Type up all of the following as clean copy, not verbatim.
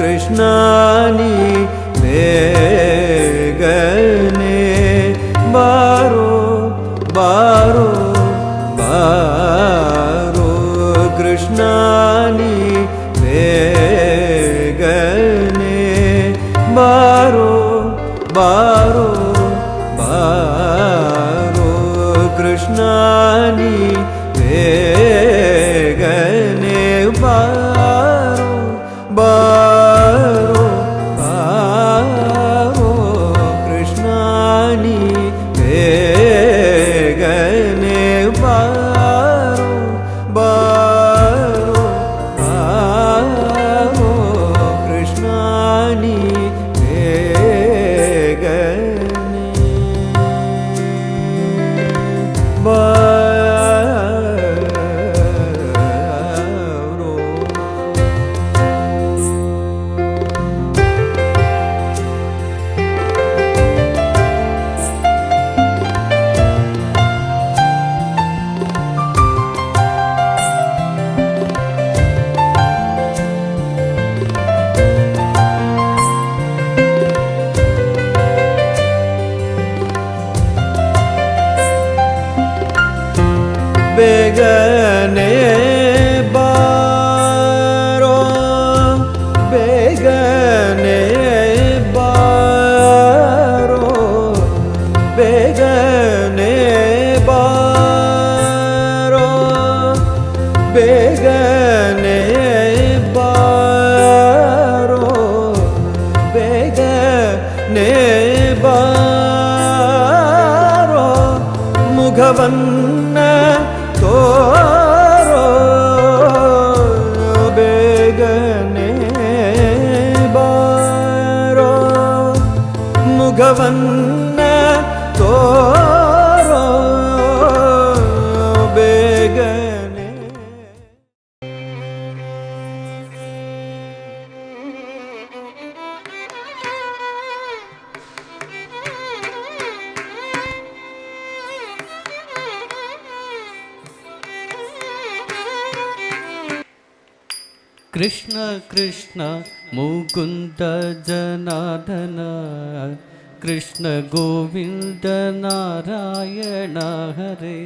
ಕೃಷ್ಣಾನಿ ಬೇಗನೆ ಬಾರೋ ಬಾರೋ ಬಾರೋ ಕೃಷ್ಣಾನಿ ಬೇಗನೆ ಬಾರೋ ಬಾರೋ ಬಾರೋ ಕೃಷ್ಣಾನಿ ಬೇಗನೆ ಬಾರೋ ಬಾರೋ ಬಾರೋ ಕೃಷ್ಣಾನಿ ಬೇಗನೆ ಬಾರೋ ಬಾರೋ ಬಾರೋ ಕೃಷ್ಣಾನಿ ಬೇಗನೆ ಬಾರೋ. ಬೇಗನೆ ಬಾರೋ ಬೇಗನೆ ಬಾರೋ ಬೇಗನೆ ಬಾರೋ ಬೇಗನೆ ಬಾರೋ ಬೇಗನೆ ಬಾರೋ ಮುಖವನ್ನ ತೋರೋ ಬೇಗನೆ ಬಾರೋ ಮುಖವನ್ನ ತೋರೋ ಬೇಗನೆ. ಕೃಷ್ಣ ಕೃಷ್ಣ ಮುಕುಂದ ಜನಾರ್ದನ ಕೃಷ್ಣ ಗೋವಿಂದ ನಾರಾಯಣ ಹರೇ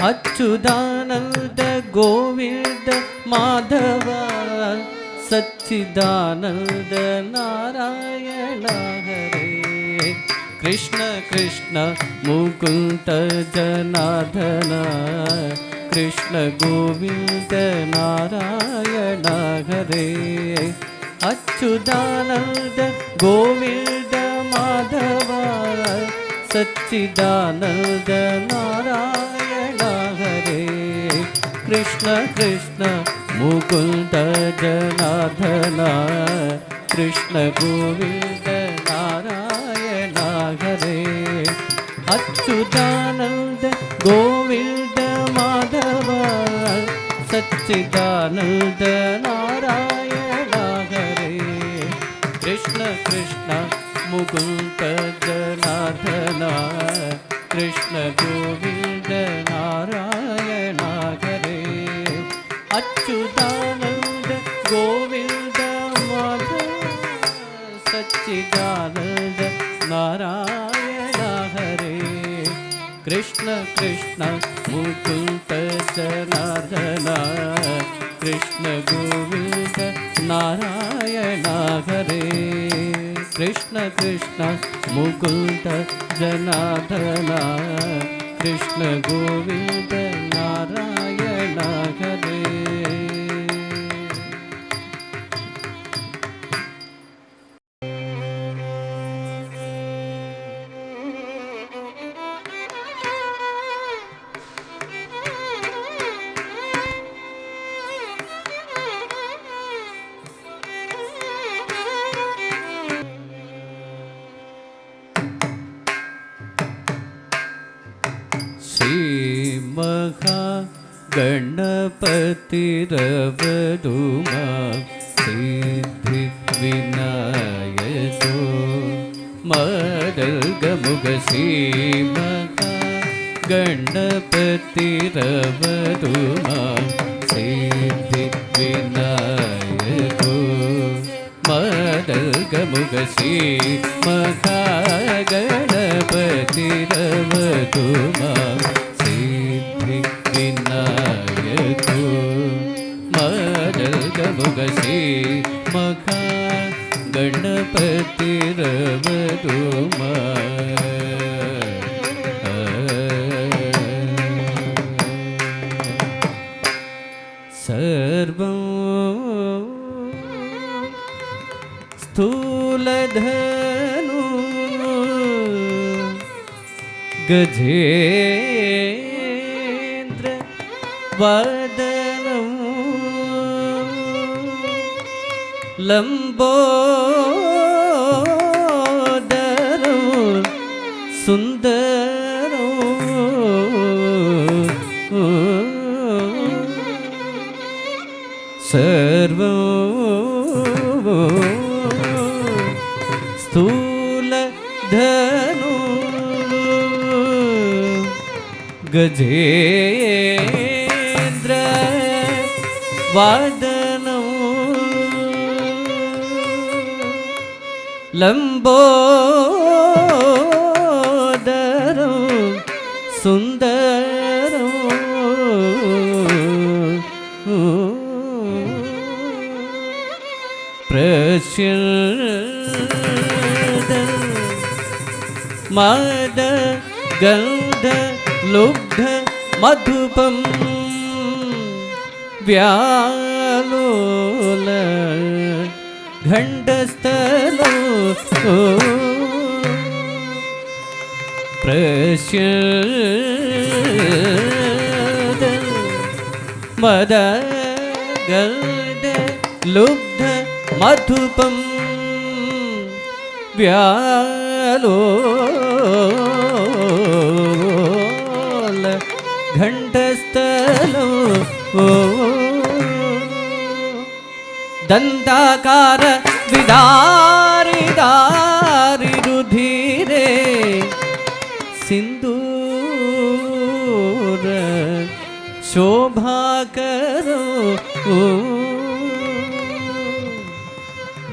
ಅಚ್ಯುತಾನಂದ ಗೋವಿಂದ ಮಾಧವ ಸಚ್ಚಿದಾನಂದ ನಾರಾಯಣ ಹರೇ ಕೃಷ್ಣ ಕೃಷ್ಣ ಮುಕುಂದ ಜನಾರ್ದನ ಕೃಷ್ಣ ಗೋವಿಂದ ನಾರಾಯಣ ಹರೇ ಅಚ್ಯುತಾನಂದ ಗೋವಿಂದ ಮಾಧವ ಸಚ್ಚಿದಾನಂದ ನಾರಾಯಣ ಹರೇ ಕೃಷ್ಣ ಕೃಷ್ಣ ಮುಕುಂದ ಜನಾರ್ದನ ಕೃಷ್ಣ ಗೋವಿಂದ ನಾರಾಯಣ ಹರೇ ಅಚ್ಯುತಾನಂದ ಗೋವಿಂದ ಮಾಧವ ಸಚ್ಚಿದಾನಂದ ನಾರಾಯಣ ಹರೇ ಕೃಷ್ಣ ಕೃಷ್ಣ ಮುಕುಂದ ಜನಾರ್ದನ ಕೃಷ್ಣ ಗೋವಿಂದ ನಾರಾಯಣ ಹರೇ ಅಚ್ಯುತಾನಂದ ಗೋವಿಂದ ಮಾಧವ ಸಚ್ಚಿದಾನಂದ ನಾರಾಯಣ ಹರೇ ಕೃಷ್ಣ ಕೃಷ್ಣ ಮುಕುಂದ ಜನಾರ್ದನ ಕೃಷ್ಣ ಗೋವಿಂದ ನಾರಾಯಣ ಹರೇ ಕೃಷ್ಣ ಕೃಷ್ಣ ಮುಕುಂದ ಜನಾರ್ದನ ಕೃಷ್ಣ ಗೋವಿಂದ ನಾರಾಯಣ ಹರೇ. गणपतिरवधुमा सिद्धिविनायको मदर्गमुगसीमका गणपतिरवधुमा सिद्धिविनायको मुगसी महागणपतिरवतु मां सिद्धि विनायको मुगसी महागणपतिरवतु सर्वं स्थूलधनु गजेन्द्र वदनं लम्बोदरं सुन्दरं सर्वं स्थूलधनु गजेन्द्र वादनं लम्बोदरं सुन्दरं प्रस्यद मद गन्ध लुब्ध मधुपं व्यालोल घण्टस्थलो प्रस्यद मद गन्ध लुब्ध मधुपं व्यालोल घण्टस्थलो दन्ताकार विदारि दारि रुधिरे सिन्दूर शोभाकरो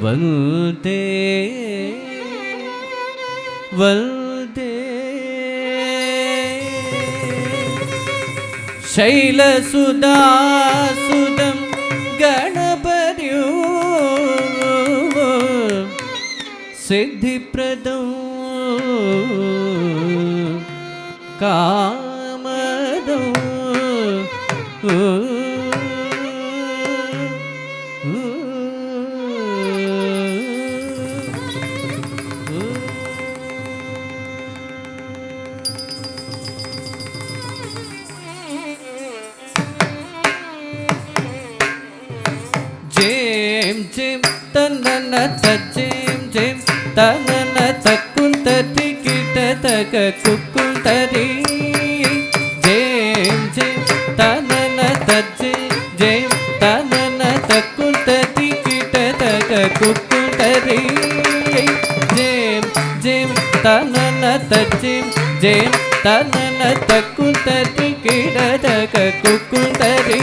वन्दे वन्दे शैलसुधासुदं गणपतिं सिद्धिप्रदं कामदं जेम जेम तनन तजेम जेम तनन तकुंतरि किट तक कुकुंतरि जेम जेम तनन तजे जेम तनन तकुंतरि किट तक कुकुंतरि जेम जेम तनन तजेम जेम तनन तकुंतरि किट तक कुकुंतरि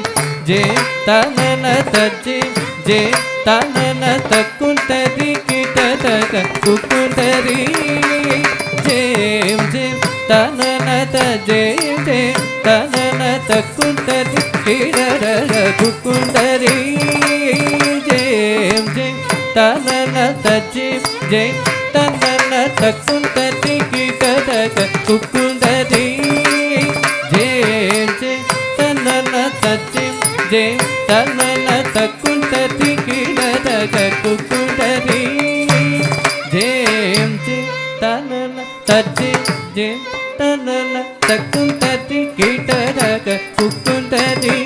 जेम जेम तनन तजेम जेम तनन तकुंतरि किट तक कुकुंतरि जेम जेम तनन तजेम जेम तनन तकुंतरि किट तक कुकुंतरि जेम जेम तनन तजेम जेम तनन तकुंतरि किट तक कुकुंतरि जेम जेम तनन तजेम जेम तनन तकुंतरि किट तक कुकुंतरि जेम जेम तनन तजेम जेम तनन तकुंतरि किट तक कुकुंतरि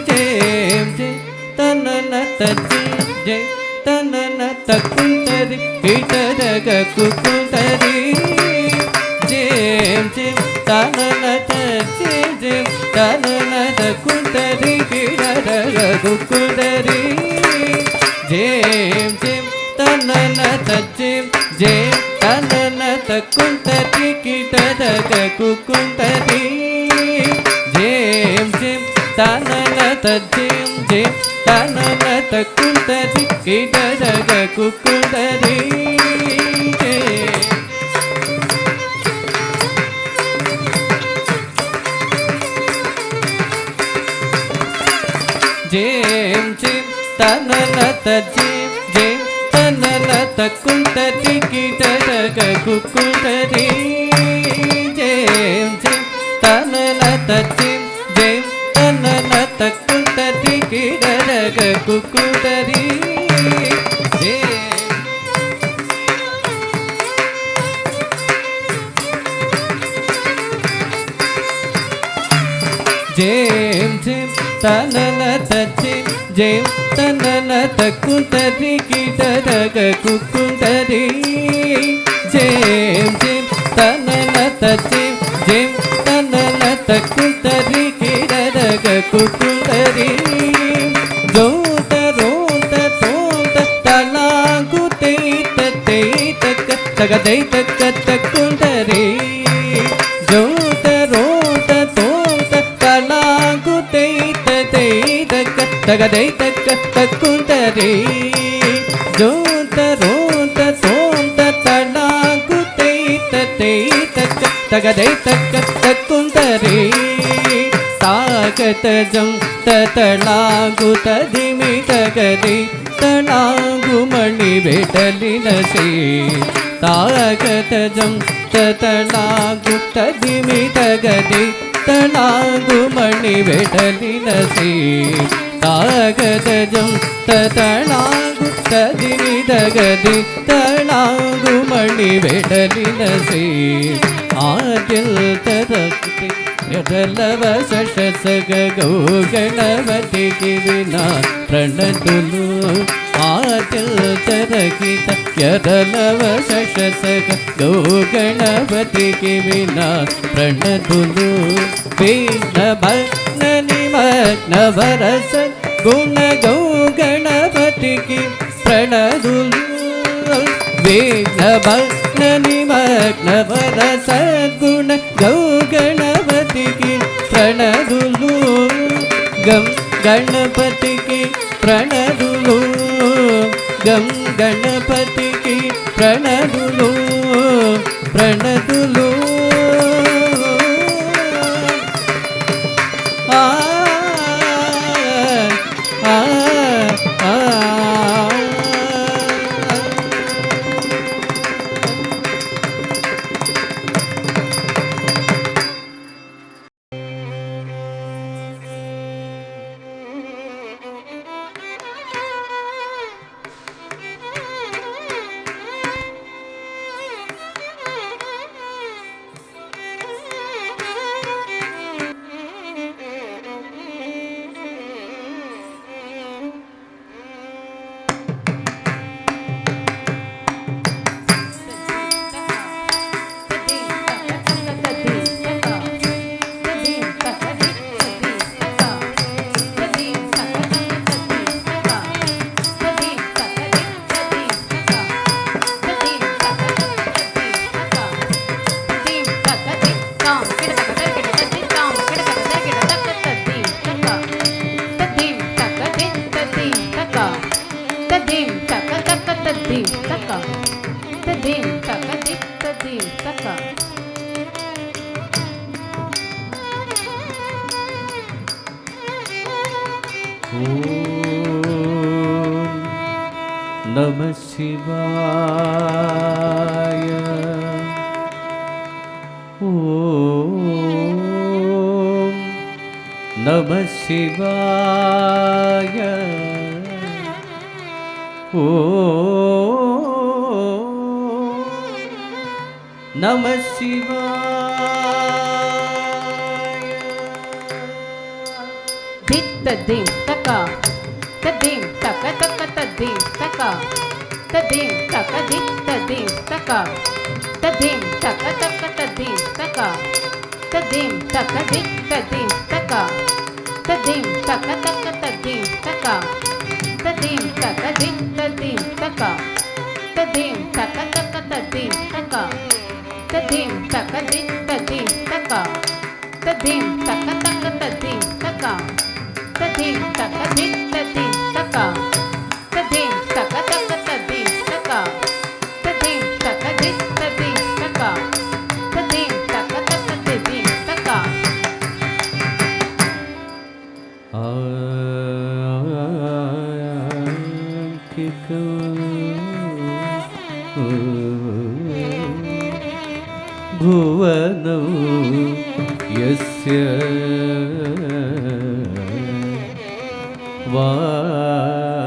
जेम जेम तनन तजेम जेम तनन तकुंतरि किट तक कुकुंतरि जेम जेम तनन तजेम जेम तनन तकुंतरि किट तक कुकुंतरि जेम जेम तनन तजेम जेम तनन तकुंतरि किट तक कुकुंतरि जेम जेम तनन तजेम जेम ತನನ ತಕ್ಕುಂತರಿ ಕಿಟದಗ ಕುಕ್ಕುಂತರಿ ಜೇಂ ಜೇಂ ತನನ ತಜೇಂ ಜೇಂ ತನನ ತಕ್ಕುಂತರಿ ಕಿಟದಗ ಕುಕ್ಕುಂತರಿ ಜೇಂ ಜೇಂ ತನನ ತಜೇಂ ಜೇಂ ತನನ ತಕ್ಕುಂತರಿ ಕಿಟದಗ ಕುಕ್ಕುಂತರಿ ಜೇಂ ಜೇಂ ತನನ ತಜೇಂ ಜೇಂ ತನನ ತಕ್ಕುಂತರಿ ಕಿಟದಗ ಕುಕ್ಕುಂತರಿ ಜೇಂ ಜೇಂ ತನನ ತಜೇಂ ಜೇಂ ತನನ ತಕ್ಕುಂತರಿ ಕಿಟದಗ ಕುಕ್ಕುಂತರಿ ಜೋತ ರೋತ ತೋಂತ ತಲಾಗು ತೈತ ತೈತಕ ತಗದೈತಕ ತಕ್ಕುಂತರಿ ಜೋತ ರೋತ ತೋಂತ ತಲಾಗು ತೈತ ತೈತಕ ತಗದೈತಕ ತಕ್ಕುಂತರಿ ಜೋತ ರೋತ ತೋಂತ ತಲಾಗು ತೈತ ತೈತಕ ತಗದೈತಕ ತಕ್ಕುಂತರಿ ತಾಕತ ಜಂ ತತಳಾಗು ತದಿಮಿ ತಗದಿ ತಳಾಗು ಮಣಿ ಬೆಟಲಿನ ಸೇ ತಾಕತ ಜಂ ತತಳಾಗು ತದಿಮಿ ತಗದಿ ತಳಾಗು ಮಣಿ ಬೆಟಲಿನ ಸೇ ತಾಕತ ಜಂ ತತಳಾಗು ತದಿಮಿ ತಗದಿ ತಳಾಗು ಮಣಿ ಬೆಟಲಿನ ಸೇ ಆದಿಲ್ ತರಕ್ತಿ ಯದಲವ ಸಷಸಗ ಗೌ ಗಣಪತಿಗೆ ವಿನಾ ಪ್ರಣದುಲು ಆದಿಲ್ ತರಕಿತ ಯದಲವ ಸಷಸಗ ಗೌ ಗಣಪತಿಗೆ ವಿನಾ ಪ್ರಣದುಲು ವಿಘ್ನ ಭಗ್ನ ನಿಮಗ್ನ ಭರಸ ಗುಣ ಗೌ ಗಣಪತಿಗೆ ಪ್ರಣದುಲು ವಿಘ್ನ ಭಗ್ನ ನಿಮಗ್ನ ಭರಸ ಗುಣ ಗೌ ಗಣಪತಿಗೆ ಪ್ರಣದುಲು ಗಂ ಗಣಪತಿಗೆ ಪ್ರಣದುಲು ಗಂ ಗಣಪತಿಗೆ ಪ್ರಣದುಲು ಪ್ರಣದುಲು ಆ ಆ ಆ नमः शिवाय ॐ नमः शिवाय ॐ नमः शिवाय धिं तका तदिं तक तक तदिं तका तदिं तक दिं तदिं तका तदिं तक तक तदिं तका तदिं तक दिं तदिं तका तदिं तक तक तदिं तका तदिं तक दिं तदिं तका तदिं तक तक तदिं तका तदिं तक दिं तदिं तका तदिं तक तक तदिं तका तदिं तक दिं तदिं भुवनं यस्य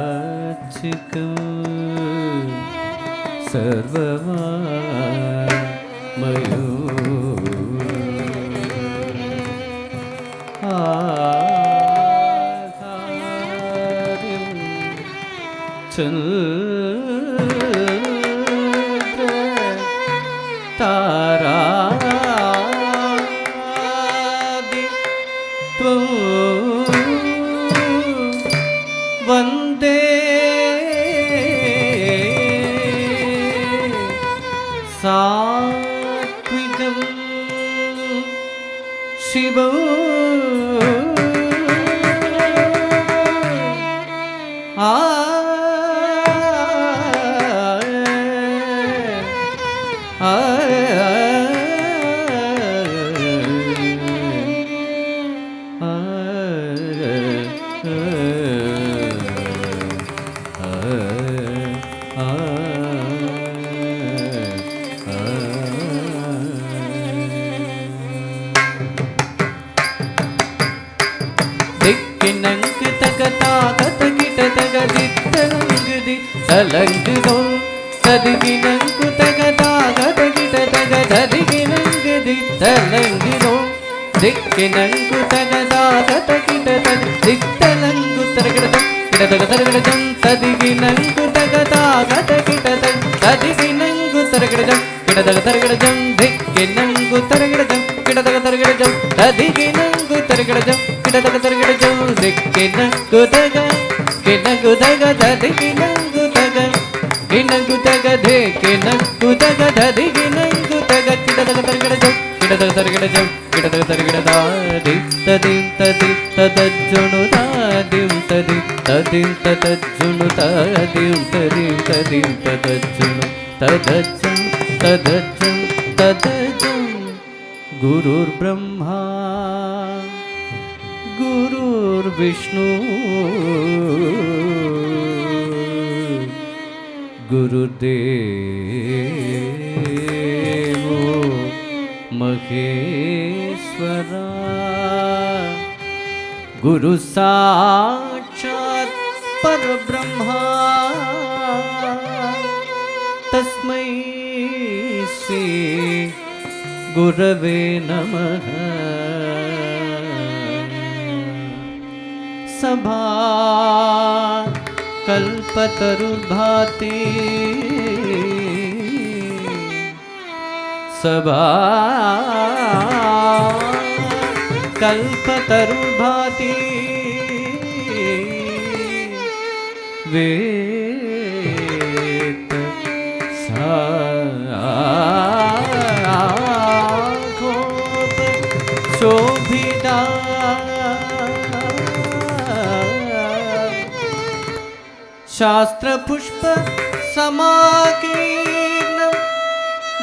वाचिकं सर्वमामयो आधार्यं चन्द्र तारादि त्वं वन्दे सात्विकं शिवं दिक्किनंग तगता कतगिट तगदित्तलंगदि तलंगदो तदिगिनंग तगता कतगिट तगदिगिनंगदि तलंगदो दिक्किनंग तगता कतगिट तगदित्तलंग तरगडदं किडदगदरगडदं तदिगिनंग तगता कतगिट तगदिगिनंग तरगडदं किडदगदरगडदं दिक्किनंग तरगडदं किडदगदरगडदं तदिगिनंग तरगडदं किडदगदरगडदं दिक्किनंग तग किनंग तग तदिगिनंग तग किनंग तग दिक्किनंग तग तदिगिनंग तग किडदगदरगडदं किडदगदरगडदं किडदगदरगडदादि तदिं तदि तदज्जुनुदादिं तदि तदिं तदज्जुनुदादिं तदिं तदिं तदज्जुनु तदज्जं तदज्जं तदज्जं गुरुर्ब्रह्मा गुरुर्विष्णु गुरुदेवो महेश्वरा गुरु साक्षात् परब्रह्मा तस्मै श्री गुरवे नमः सभा कल्पतरुर्भाति सभा कल्पतरुर्भाति वेद साघोप शोभिता शास्त्र पुष्प समाकीर्ण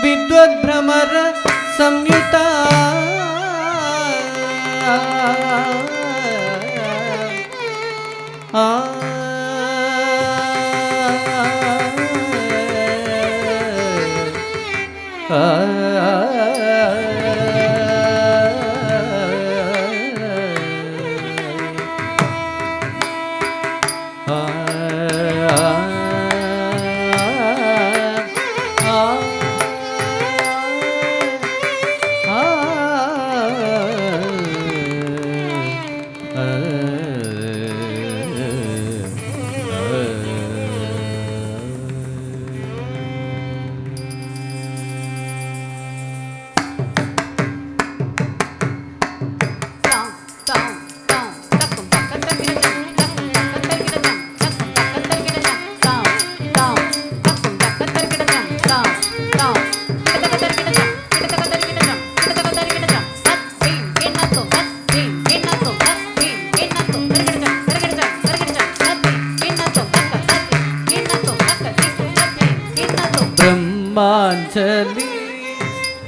विद्वद्भ्रमर संयुता ब्रह्मांजलि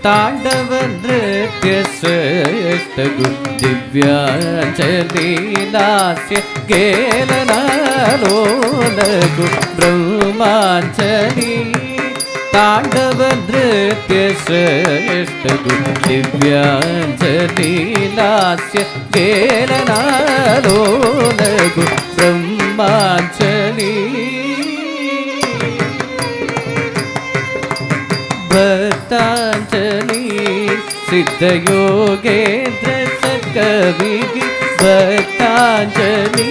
तांडव नृत्य श्रेष्ठ दिव्यांजलि लास्य गेलनलोल ಲಘು ಬ್ರಹ್ಮಾಂಜಲಿ ತಾಂಡವ ನೃತ್ಯ ಶ್ರೇಷ್ಠಗು ದಿವ್ಯಾಂಜಲಿ ಲಾಸ್ಯ ಕೇಲನಾಲೋಲಗು ಬ್ರಹ್ಮಾಂಜಲಿ ಭಕ್ತಾಂಜಲಿ ಸಿದ್ಧಯೋಗೇಂದ್ರ ಸಕವಿಗಿ ಭಕ್ತಾಂಜಲಿ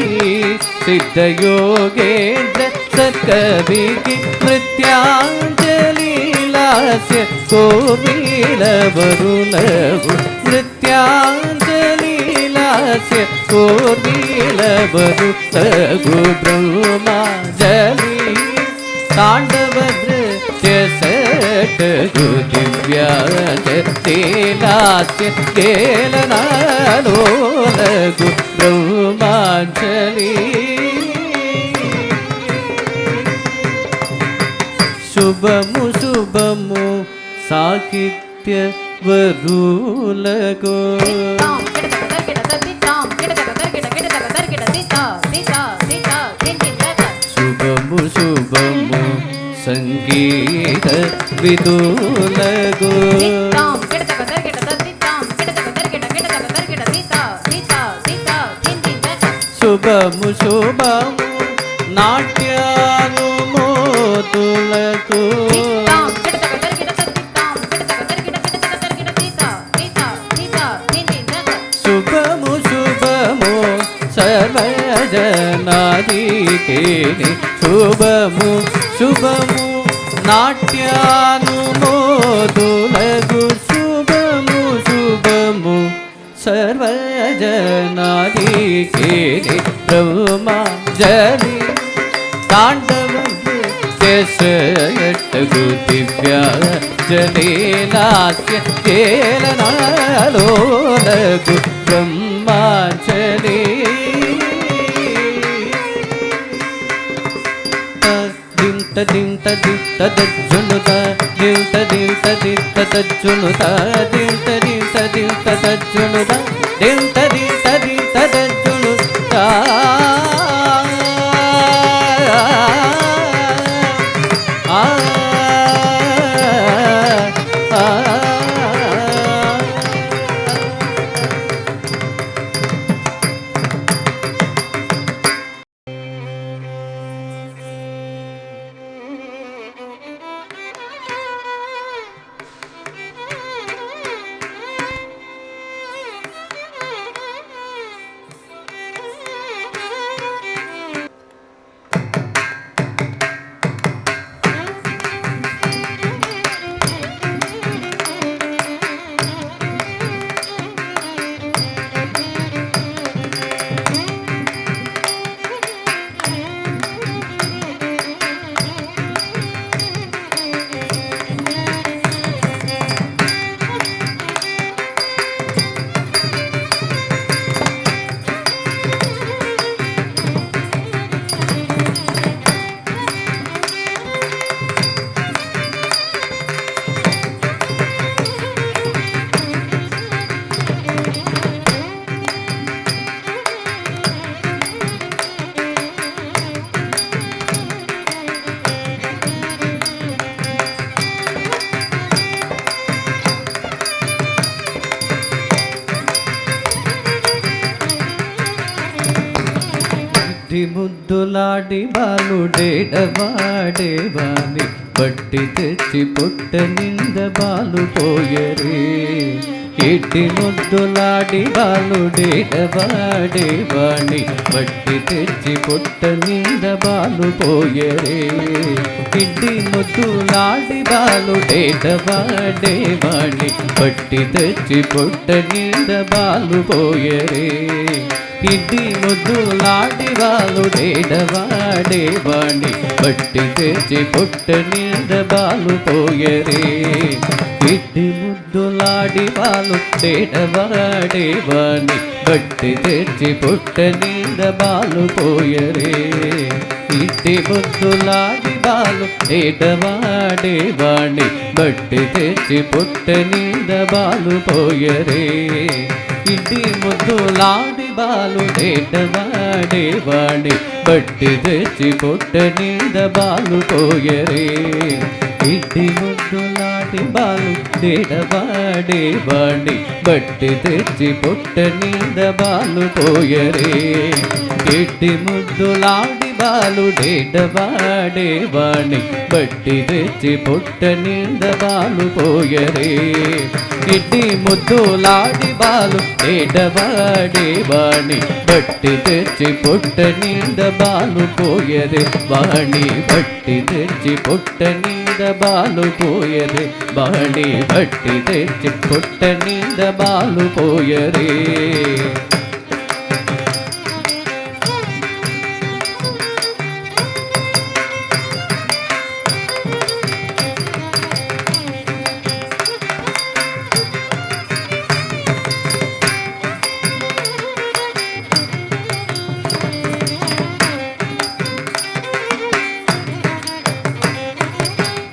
ಸಿದ್ಧಯೋಗೇಂದ್ರ ಸಕವಿಗಿ ನೃತ್ಯಾಂಜಲಿ ಲಾಸ್ಯ ಕೋವಿಲ ಬರುಲವು ನೃತ್ಯಾಂಜಲಿ ಲಾಸ್ಯ ಕೋವಿಲ ಬರುಲಗು ಬ್ರಹ್ಮಾಂಜಲಿ ತಾಂಡವ ನೃತ್ಯ ಸಟಗು ದಿವ್ಯಾಂಜಲಿ ಲಾಸ್ಯ ಕೇಲನಾಲೋಲಗು ಬ್ರಹ್ಮಾಂಜಲಿ ಶುಭಮು ಶುಭಮು ಸಾಹಿತ್ಯ ವರುಲಗೋ ಶುಭಮು ಶುಭಮು ಸಂಗೀತ ವಿದುಲಗೋ ಶುಭಮು ಶುಭಮು ನಾಟ್ಯಾನುಮೋದುಲಗೋ ಶುಭಮು ಶುಭಮು ಸರ್ವಜನಾಧಿಕೇನಿ ಶುಭಮು ಶುಭಮು ನಾಟ್ಯಾನುಮೋದುಲಗು ಶುಭಮು ಶುಭಮು ಸರ್ವಜನಾಧಿಕೇನಿ ಬ್ರಹ್ಮಾಂಜಲಿ ತಾಂಡವ ನೃತ್ಯಸಟಗು ದಿವ್ಯಾಂಜಲಿ ಲಾಸ್ಯ ಕೇಲನಾಲೋಲಗು ಬ್ರಹ್ಮಾಂಜಲಿ ದಿಂತ ದಿಂತ ದಜ್ಜುನುತ ದಿಂತ ದಿಂತ ದಿಂತ ದಜ್ಜುನುತ ದಿಂತ ದಿಂತ ದಿಂತ ದಜ್ಜುನುತ ದಿಂತ ದಿಂತ ದಿಂತ ದಜ್ಜುನುತ ముద్దులాడి బాలుడేడవాడేవాని బట్టి తెచ్చి పొట్ట నింద బాలు పోయరే ఎట్టి ముద్దులాడి బాలుడేడవాడేవాని బట్టి తెచ్చి పొట్ట నింద బాలు పోయరే ఇడ్డి ముద్దులాడి బాలుడేడవాడేవాని బట్టి తెచ్చి పొట్ట నింద బాలు పోయరే ఇడ్డి ముద్దులాడి బాలుడేడవాడేవాణి బట్టి తెచ్చి పొట్ట నింద బాలు పోయరే ఇడ్డి ముద్దులాడి బాలుడేడవాడేవాణి బట్టి తెచ్చి పొట్ట నింద బాలు పోయరే ఇడ్డి ముద్దులాడి బాలుడేడవాడేవాణి బట్టి తెచ్చి పొట్ట నింద బాలు పోయరే ఇడ్డి ముద్దులాడి బాలుడేటవాడేవాణి బట్టి తెచ్చి పొట్ట నింద బాలు పోయరే ఇట్టి ముద్దులాడి బాలు డేడవాడేవాణి బట్టి తెచ్చి పొట్ట నింద బాలు పోయరే ఇట్టి ముద్దులాడి బాలు డేడవాడేవాణి బట్టి తెచ్చి పొట్ట నింద బాలు పోయరే ఇట్టి ముద్దులాడి బాలు డేడవాడేవాణి బట్టి తెచ్చి పొట్ట నింద బాలు పోయరే వాణి బట్టి తెచ్చి పొట్ట నింద బాలు పోయరే వాణి బట్టి తెచ్చి పొట్ట నింద బాలు పోయరే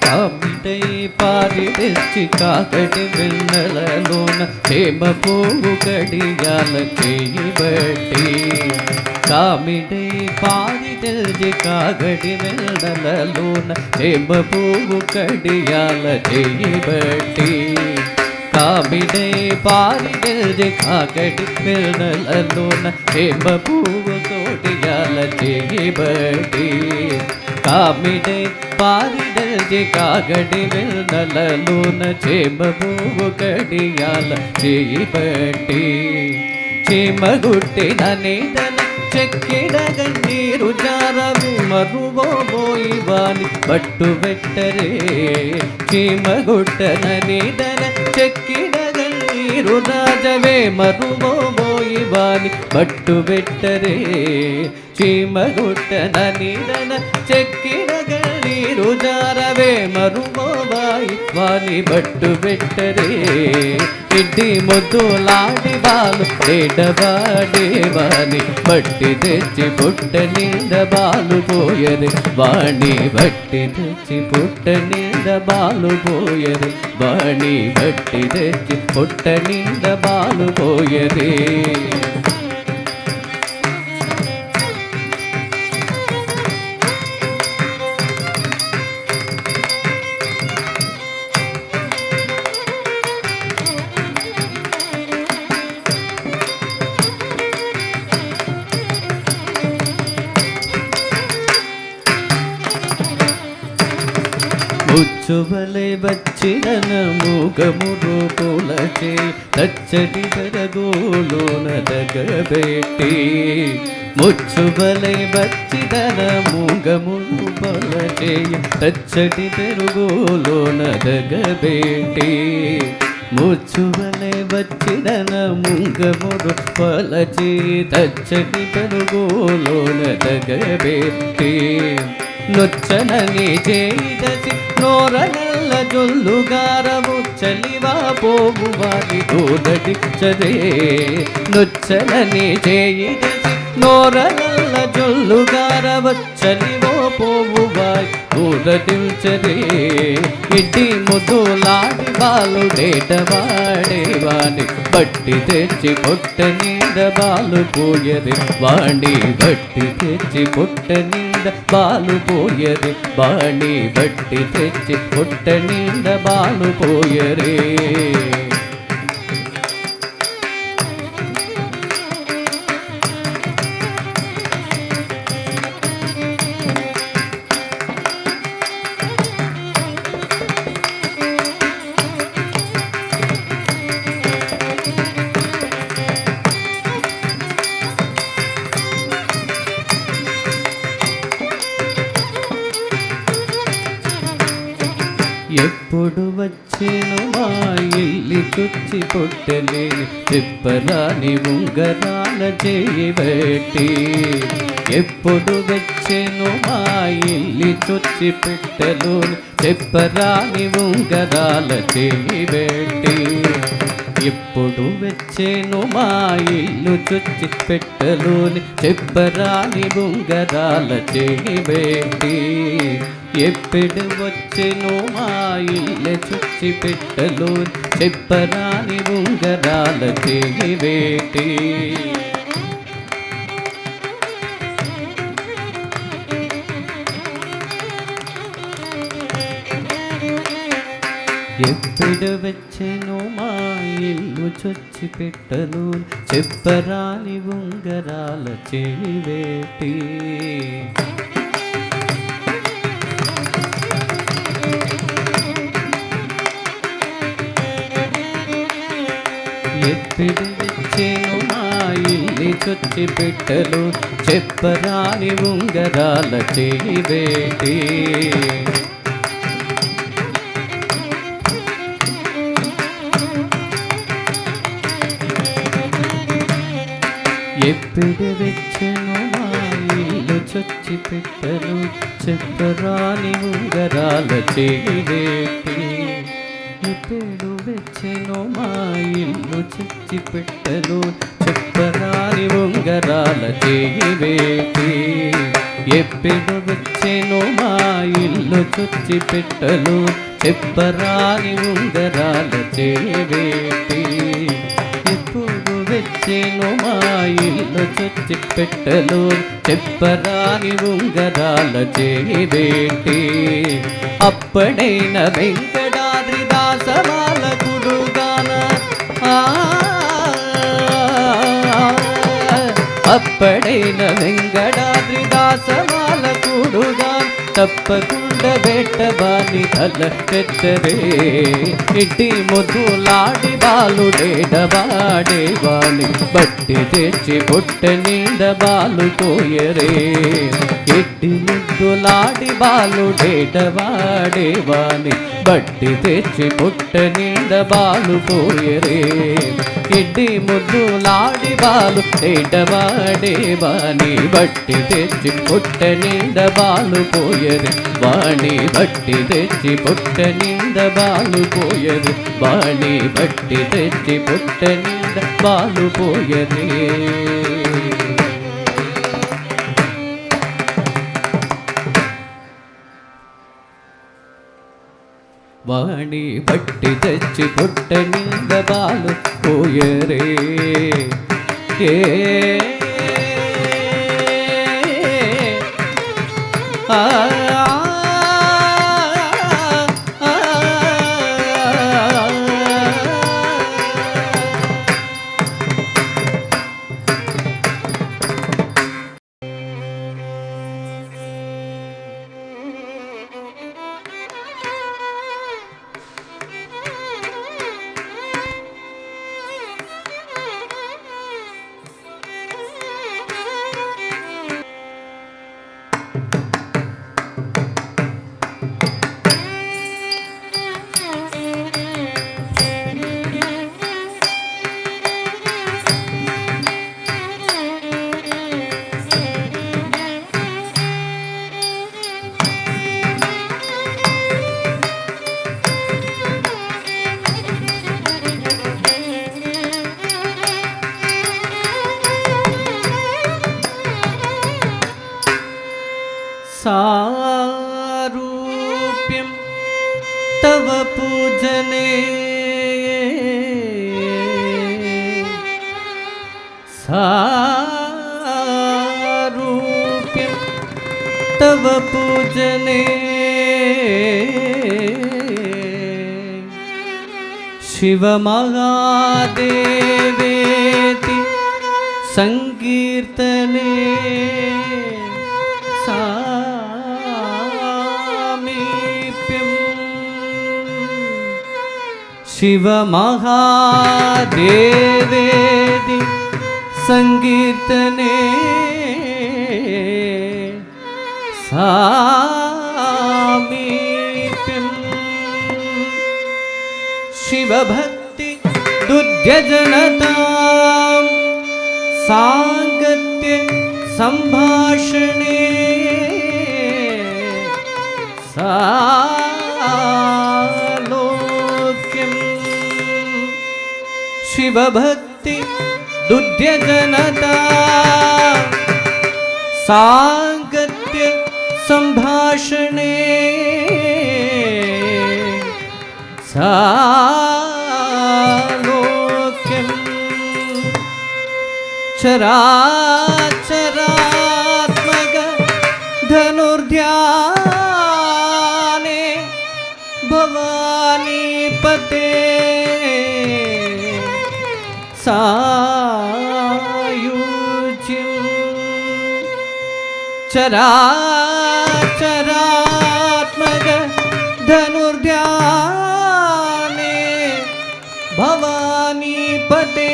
కామిటై పారి తెచ్చి కాకటి వెన్నెలలోన చేమ పువ్వు కడియాల చేయి బట్టి కామిటై పారి తెచ్చి కాకటి వెన్నెలలోన చేమ పువ్వు కడియాల చేయి బట్టి కామిటై పారి తెచ్చి కాకటి వెన్నెలలోన చేమ పువ్వు కడియాల చేయి బట్టి కామిటై పారిడల్జి కాగడి వెన్నెలలోన చేమబువ్వు కడియాల చేయి బట్టి చీమగుట్టిన నీడన చెక్కిడ గన్నీరు జారవి మరువోబోయి వాని పట్టు పెట్టరే చీమగుట్టన నీడన చెక్కిడ గన్నీరు రాజవే మరువోబోయి వాని పట్టు పెట్టరే చీమగుట్టన నీడన చెక్కిడ గన్నీరు జారవే మరువోబాయి వాని పట్టు పెట్టరే ఇడ్డి ముద్దులాడి బాలు డేడవాడేవాని బట్టి తెచ్చి పుట్ట నింద బాలు పోయరు వాణి బట్టి తెచ్చి పుట్ట నింద బాలు పోయరు వాణి బట్టి తెచ్చి పుట్ట నింద బాలు పోయరే ముచ్చువలే వచ్చిన మూగముడు పూలచే తచ్చటి పెరగోలోన తగబెట్టి ముచ్చువలే వచ్చిన మూగముడు పూలచే తచ్చటి పెరుగులోన తగబెట్టి ముచ్చువలే వచ్చిన ముంగముడు పలచి తచ్చటి పెరుగులోన తగబెట్టి నొచ్చనని చేయిదసి నోరనల్ల జొల్లుగారవు చలివా పోవు వారి తోదడిచ్చదే నొచ్చనని చేయిదసి నోరనల్ల జొల్లుగారవ చలివో పోవు వారి తోదడిచ్చదే ఇడ్డి ముద్దులాడి బాలు డేటవాడేవాని బట్టి తెచ్చి పొట్ట నింద బాలు పోయది వాణి బట్టి తెచ్చి పొట్ట నింద బాలు పోయరే బాణి బట్టి తెచ్చి పొట్ట నింద బాలు పోయరే ఎప్పుడు వచ్చేను మా ఇల్లి చుచ్చి పొట్టలేని చెప్పరాని ఉంగరాల చేయి బట్టి ఎప్పుడు వచ్చేను మా ఇల్లి చుచ్చి పెట్టలోని చెప్పరాని ఉంగరాల చేయి బట్టి ఎప్పుడు వచ్చేను మా ఇల్లు చుచ్చి పెట్టలోని చెప్పరాని ఉంగరాల చేయి బట్టి ఎప్పుడు వచ్చెను మా ఇల్లు చుచ్చి పెట్టలోని చెప్పరాని ఉంగరాల చేయి బట్టి ఎప్పుడు వచ్చెను మా ఇల్లు చొచ్చి పెట్టలు చెప్పరాని ఉంగరాల చెలివేటి ఎప్పుడు వచ్చెను మా ఇల్లు చొచ్చి పెట్టలు చెప్పరాని ఉంగరాల చెలివేటి ఎప్పుడు వెచ్చను మా ఇల్లు చొచ్చి పెట్టలు చెప్పరాని ఉంగరాల చెలివేటి ఎప్పుడు వెచ్చను మా ఇల్లు చొచ్చి పెట్టలు చెప్పరాని ఉంగరాల చెలివేటి ఎప్పుడు వెచ్చను మా ఇల్లు చొచ్చి పెట్టలు చెప్పరాని ఉంగరాల చెలివేటి ఎప్పుడు వెచ్చెను మా ఇల్లు చొచ్చి పెట్టలు చెప్పరాని ఉంగరాల చెలివేటి అప్పుడైన వెంకటాద్రి దాసవాల కుడుగాన అప్పుడైన వెంకటాద్రి దాసవాల కుడుగా తప్పకుండా బెట్టబాని తల పెట్టరే ఇట్టి ముద్దులాడి బాలుడేడవాడేవాని బట్టి తెచ్చి పొట్ట నిండ బాలు పోయరే ఇట్టి ముద్దులాడి బాలుడేడవాడేవాని బట్టి తెచ్చి పొట్ట నిండ బాలు పోయరే ఇడ్డి ముద్దులాడి బాలు ఏడవాడేవాని బట్టి తెచ్చి పొట్ట నిండ బాలు పోయరు వాణి బట్టి తెచ్చి పొట్ట నిండ బాలు పోయరు వాణి బట్టి తెచ్చి పొట్ట నిండ బాలు పోయరే వాణి బట్టి తెచ్చి పొట్ట నింద బాలు పోయరే ఏ ఆ सारूप्यं तव पूजने सारूप्यं तव पूजने शिवमहादेवेति संकीर्तने शिवमहादेवेति संकीर्तने सामीप्यं शिवभक्ति दुर्ध्यजनतां सांगत्य संभाषणे सालोक्यं शिवभक्ति दुर्ध्यजनता सांगत्य संभाषणे सालोक्यं चराचरात्मक धनुर्ध्याने भवानी सायुज्यं चराचरात्मक धनुर्ध्याने भवानीपते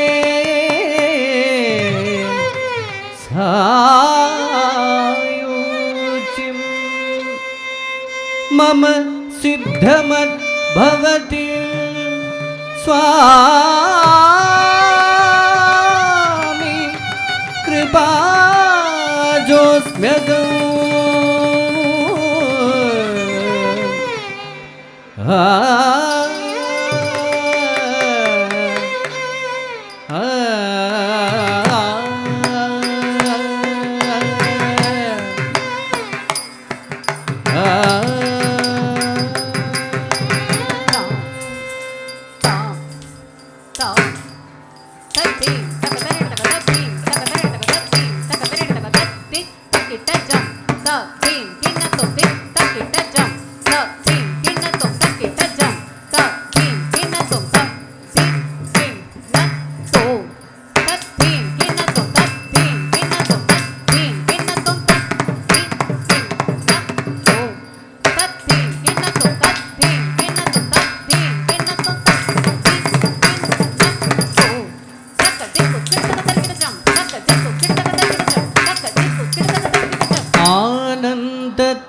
सायुज्यं मम सिद्धमद् भवति स्वामी कृपाजोऽस्म्यगं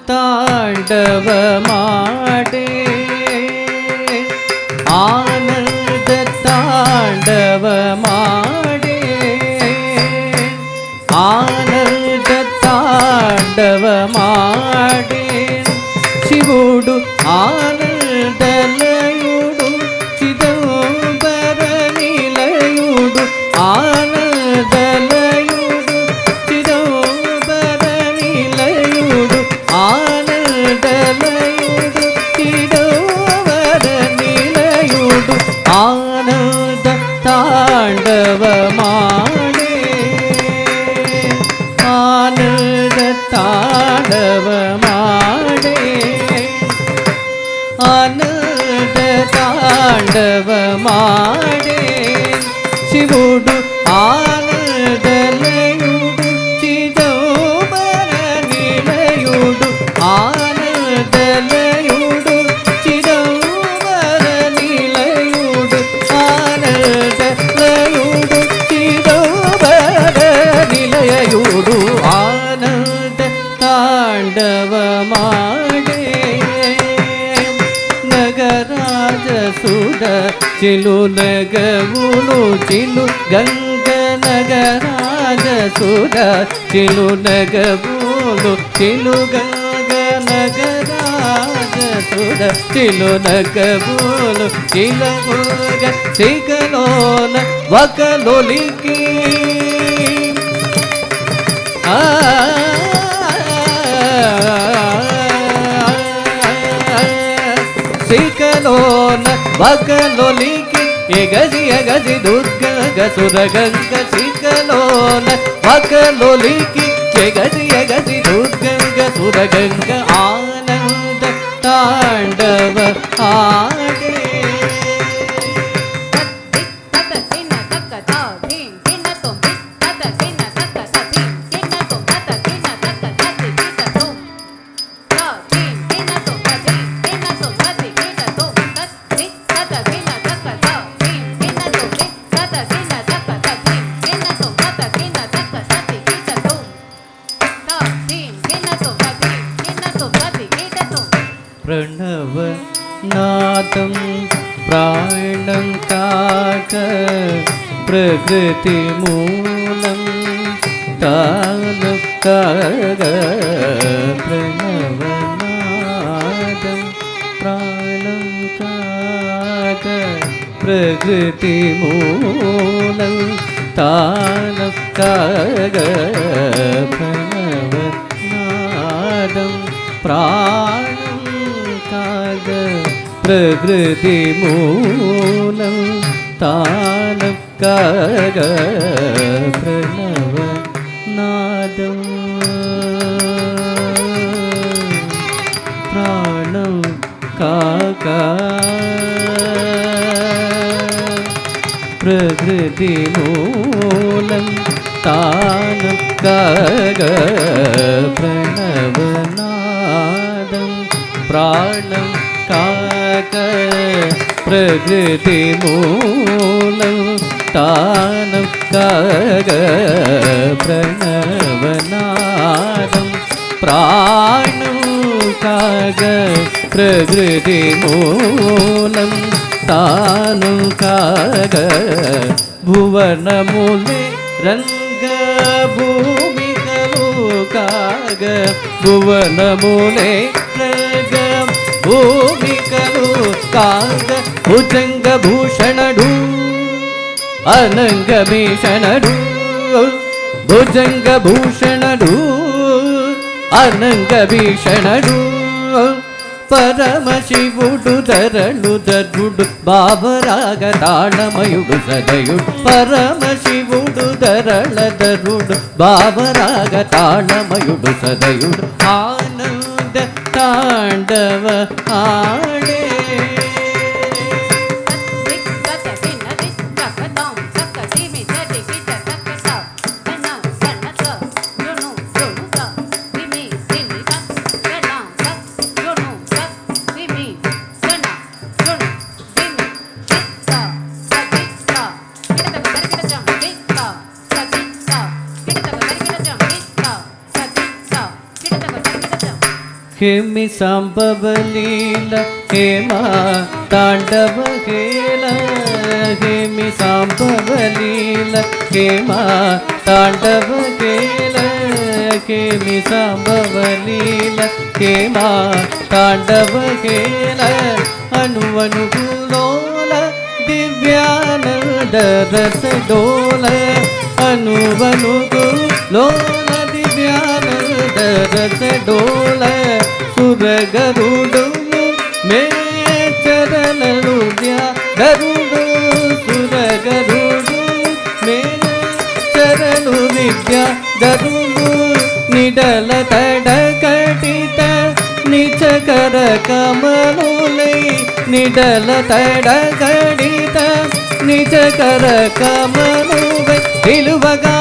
तांडव माडे आनंद तांडव माडे आनंद तांडव माडे शिवुडु आनंदलयुडु चिदंबर निलयुडु आनंदलयुडु चिदंबर निलयुडु आनंदलयुडु चिदंबर निलयुडु आनंद तांडव माडे आनंद तांडव माडे आनंद तांडव माडे शिवुडु आनंदलयुडु चिदंबर निलयुडु आनंदलयुडु चिदंबर निलयुडु आनंदलयुडु चिदंबर निलयुडु आनंद तांडव माडे नगराज सुड चिलु नगमुनु चिलु गंग नगराज सुड चिलु नगमुनु चिलु गंग नगराज सुड चिलु नगमुनु चिलु गंग सिगलोन वकलोलिकी सिकलोन वकलोलिकी एगजि दुर्ग गंग सिकलोन वकलोलिकी एगजि दुर्ग गंग आनंद तांडव आडे प्रणव नादं प्राणं काक प्रकृति मूलं तानं काग प्रणव नादं प्राणं काक प्रकृति मूलं तानं काग प्रणव नादं प्राणं काग प्रकृति मूलं तानं काग प्रणव नादं प्राणं काग प्रकृतिमूलं तानं काग प्रणवनादं प्राणं काग प्रकृतिमूलं तानं काग प्रणवनादं प्राणं काग प्रकृतिमूलं तानं काग भुवनमूले రంగభూమికలు కాగ భువనములే రంగభూమికలు కాగ భుజంగభూషణుడు అనంగభీషణుడు భుజంగభూషణుడు అనంగభీషణుడు పరమశివుడు ధరణుధరుడు బాబరాగ తాళమయుడు సదయుడు పరమశివుడు ధరణధరుడు బాబరాగ తాళమయుడు సదయుడు ఆనంద తాండవ ఆడే हेमि सांबवलील हेमा तांडव खेल हेमि सांबवलील हेमा तांडव खेल हेमि सांबवलील हेमा तांडव खेल अनुवनुगुलोल दिव्यानंद रस डोल अनुवनुगुलोल दिव्यानंद रस डोल సురగరుడు మే చరణలు గరుడు సురగరుడు మే చరణు విద్య గరుడు నిడల తడకటిత నిచకర కమలులై నిడల తడకటిత నిచకర కమలువై పిలువగా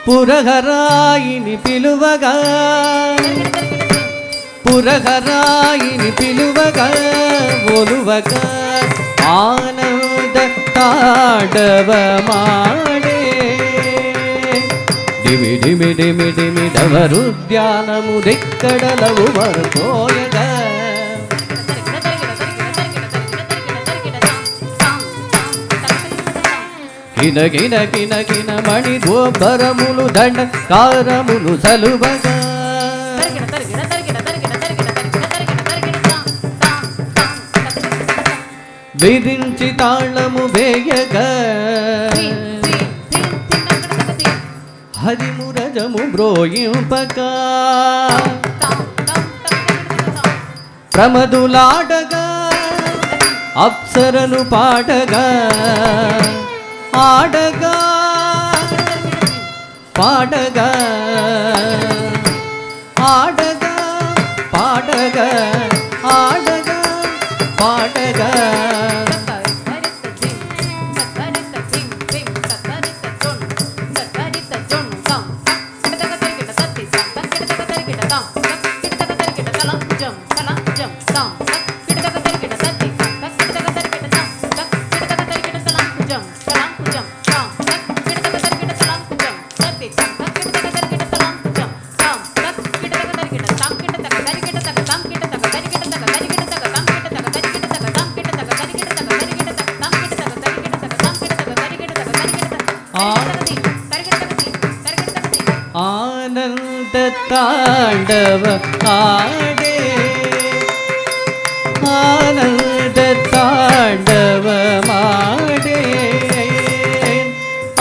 పురహరాయిని పిలువగా పురహరాయిని పిలువగా ఒలువగా ఆనంద తాండవ మాడే దిమి దిమి దిమి దిమి డవరుద్యానము దిక్కడలవు మరపోయగా కిన కిన కిన కిన మణి గోబరములు దండ కారములు సలువగా విరించి తాళము వేయగా హరిమురజము బ్రోయింపగా ప్రమదులాడగా అప్సరను పాడగా ఆడగా పాడగా ఆడగా పాడగా ఆడగా పాడగా आनंद तांडव आडे आनंद तांडव माडे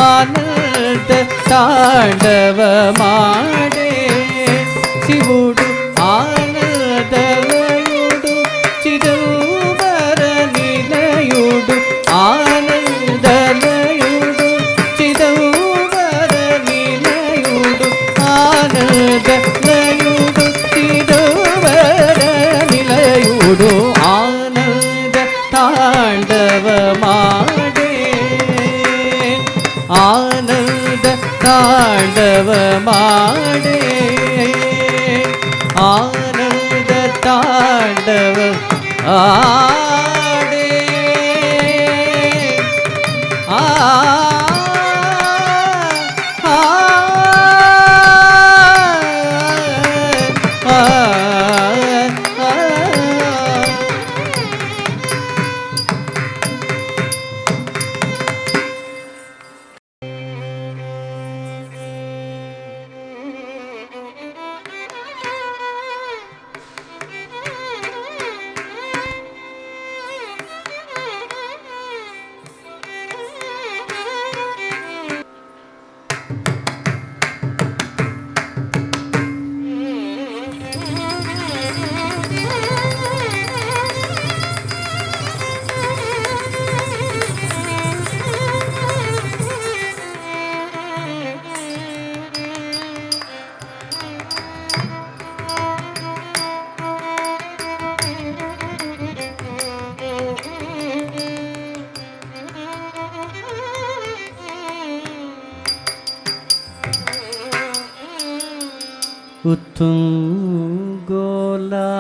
आनंद तांडव माडे शिवुडु आनंदलयुडु चिदंबर निलयुडु आनंदलयुडु चिदंबर निलयुडु आनंदलयुडु चिदंबर निलयुडु आनंद तांडव माडे ತಾಂಡವ ಮಾಡೆ ಆನಂದ ತಾಂಡವ ಆಡೆ ಆ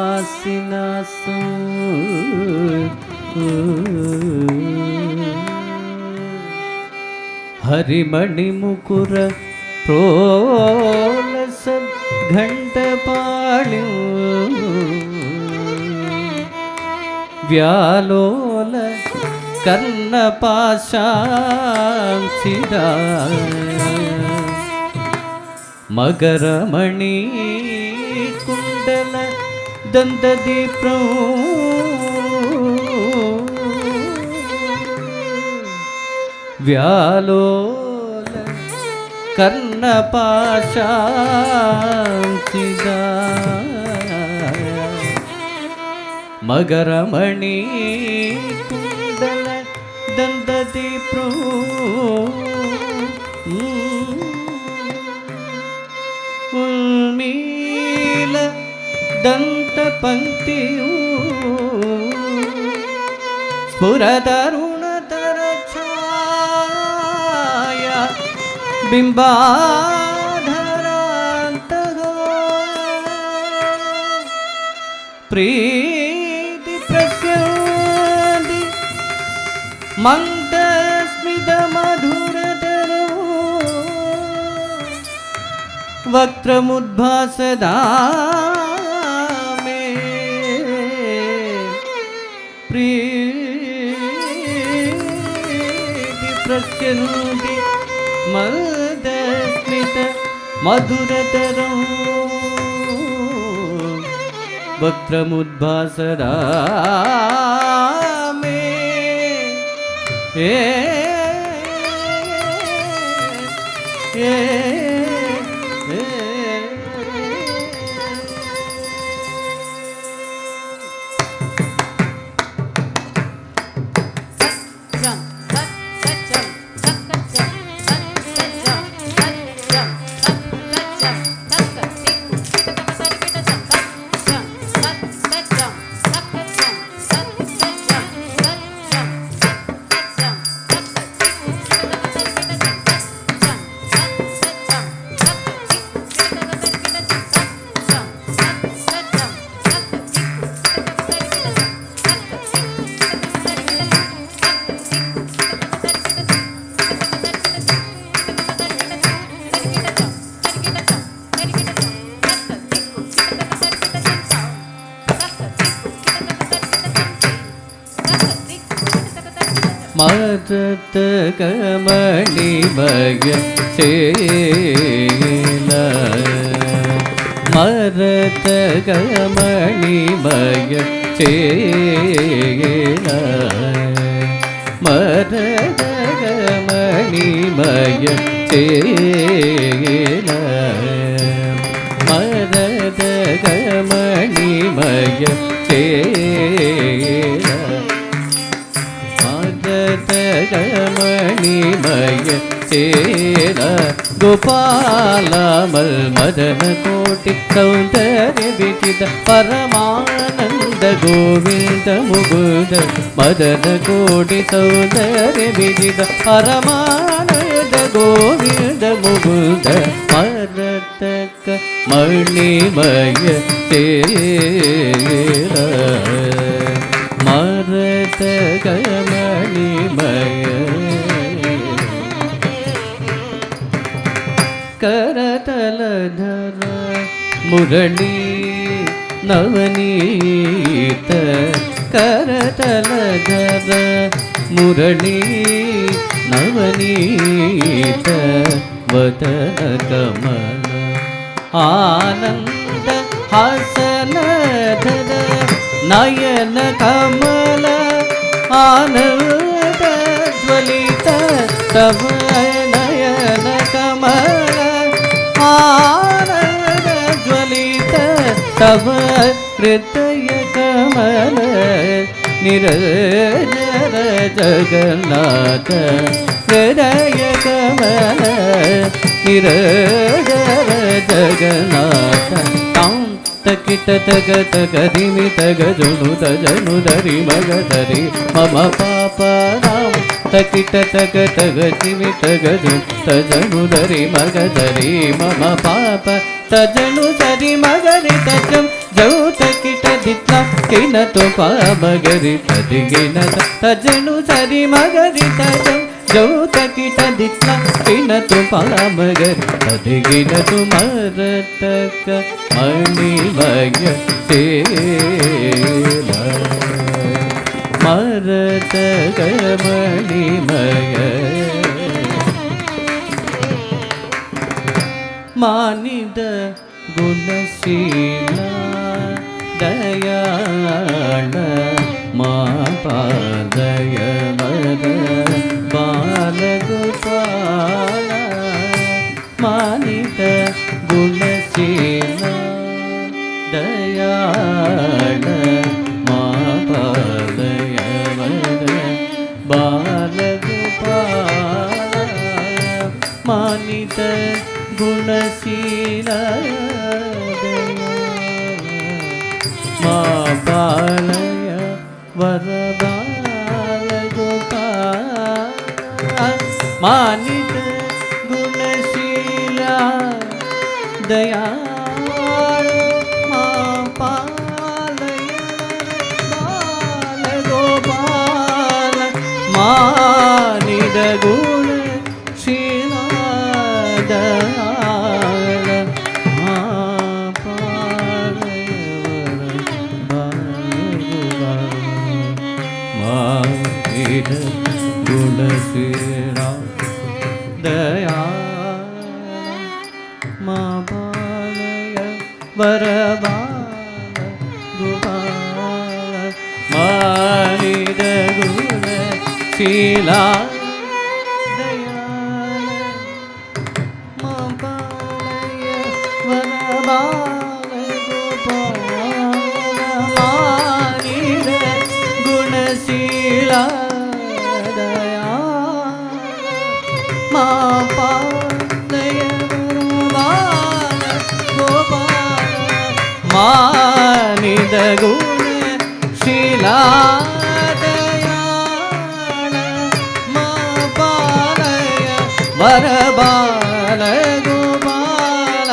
ಉತ್ತುಂಗೋಲಾಸಿನಾಸು ಹರಿಮಣಿ ಮುಕುರ ಪ್ರೋಲಸ ಘಂಟಪಾಣಿ ವ್ಯಾಲೋಲ ಕರ್ಣಪಾಶಾಂಸಿದ ಮಗರಮಣಿ ಕುಂಡಲ ದಂದದಿ ಪ್ರೌ ವ್ಯಾಲೋಲ ಕರ್ಣಪಾಶಾಂಸಿದ ಮಗರಮಣಿ ಕುಂಡಲ ದಂದದಿ ಪ್ರೌ ಉಲ್ಮೀಲ ದಂತ ಪಂಕ್ತಿಯು ಸ್ಫುರತರುಣತರ ಛಾಯ ಬಿಂಬಾಧರಾಂತಗ ಪ್ರೀತಿ ಪ್ರಸ್ಯಂದಿ ಮಂದಸ್ಮಿತ ಮಧುರತರು ವಕ್ತ್ರಮುದ್ಭಾಸದಾ ಮೇ ಪ್ರೀತಿ ಪ್ರಸ್ಯಂದಿ ಮಂದಸ್ಮಿತ ಮಧುರತರಂ ವಕ್ತ್ರಮುದ್ಭಾಸದಾ ಮೇ ಮರತ ಕಮಣಿಮಯ ಸೇಲ ಮರತ ಕಮಣಿಮಯ ಸೇಲ ಮರತ ಕಮಣಿಮಯ ಸೇಲ ಮರತ ಕಮಣಿಮಯ ಸೇಲ ಮಣಿಮಯ ಚೇಲ ಗೋಪಾಲ ಮದನ ಕೋಟಿ ಸೌಂದರ್ಯ ವಿಚಿತ ಪರಮಾನಂದ ಗೋವಿಂದ ಮುಗುದ ಮದನ ಕೋಟಿ ಸೌಂದರ್ಯ ವಿಚಿತ ಪರಮಾನಂದ ಗೋವಿಂದ ಮುಗುದ ಮರತಕ ಮಣಿಮಯ ಸೇರ ಮರತಕ ಮಣಿಮಯ ಕರತಲಧರ ಮುರಳಿ ನವನೀತ ಕರತಲಧರ ಮುರಳಿ ನವನೀತ ವದನ ಕಮಲ ಆನಂದ ಹಾಸನಧರ ನಯನ ಕಮಲ ಆನಂದ ಜ್ವಲಿತ ತವ ನಯನ ಕಮಲ ಆನಂದ ಜ್ವಲಿತ ತವ ಹೃದಯ ಕಮಲ ನಿರಂಜನ ಜಗನ್ನಾಥ ಹೃದಯ ಕಮಲ ನಿರಂಜನ ಜಗನ್ನಾಥ ತಾಂ ತಕಿಟ ತಗ ತಗ ದಿಮಿ ತಗ ಜನು ತಜನು ಧರಿ ಮಗ ಧರಿ ಮಮ ಪಾಪ ರಾಮ ತಕಿಟ ತಗ ತಗ ದಿಮಿ ತಗ ಜನು ತಜನು ಧರಿ ಮಗ ಧರಿ ಮಮ ಪಾಪ ತಜನು ಸರಿ ಮಗರಿ ತಜಂ ಜೌ ತಕಿಟ ದಿತ್ಲ ಕಿನ ತೋ ಪಾ ಮಗರಿ ತದಿಗಿನ ತಜನು ಸರಿ ಮಗರಿ ತಜಂ ಜೌ ತಕಿಟ ದಿತ್ಲ ಕಿನ ತೋ ಪಾ ಮಗರಿ ತದಿಗಿನ ತು ಮರತಕ ಮಣಿಮಯ ಸೇಲ ಮರತಕ ಮಣಿಮಯ ಮಾನಿದ ಗುಣಶೀಲ ದಯಾಳ ಮಾಪಾದಯ ಮದ ಬಾಲಗೋಪಾಲ ಮಾನಿದ ಗುಣಶೀಲ ದಯಾಳ ಮಾಪಾದಯ ಮದ ಬಾಲಗೋಪಾಲ ಮಾನಿದ ಗುಣಶೀಲ ಮಾ ಬಾಲಯ ವರಬಾಲ ಗೋಪಾಲ ಮಾನಿತ ಗುಣಶೀಲ ದಯಾಳ ಮಾ ಪಾಲಯ ಬಾಲ ಗೋಪಾಲ ಮಾನಿದ ಗುಣಶೀಲ ದಯಾಳ ಮಾ ಪಾಲಯ ಮಾನಿದ ಗುಣಶೀಲ ದಯಾಳ ಮಾ ಪಾಲಯ ವರಬಾಲ ಗೋಪಾಲ ಮಾನಿದ ಗುಣಶೀಲ ದಯಾಳ ಮಾ ಪಾಲಯ ವರಬಾಲ ಗೋಪಾಲ ಮಾನಿದ ಗುಣಶೀಲ ದಯಾಳ ಮಾ ಪಾಲಯ ವರಬಾಲ ಗೋಪಾಲ ಮಾನಿದ ಗುಣಶೀಲ ದಯಾಳ ಮಾ ಪಾಲಯ ವರಬಾಲ ಗೋಪಾಲ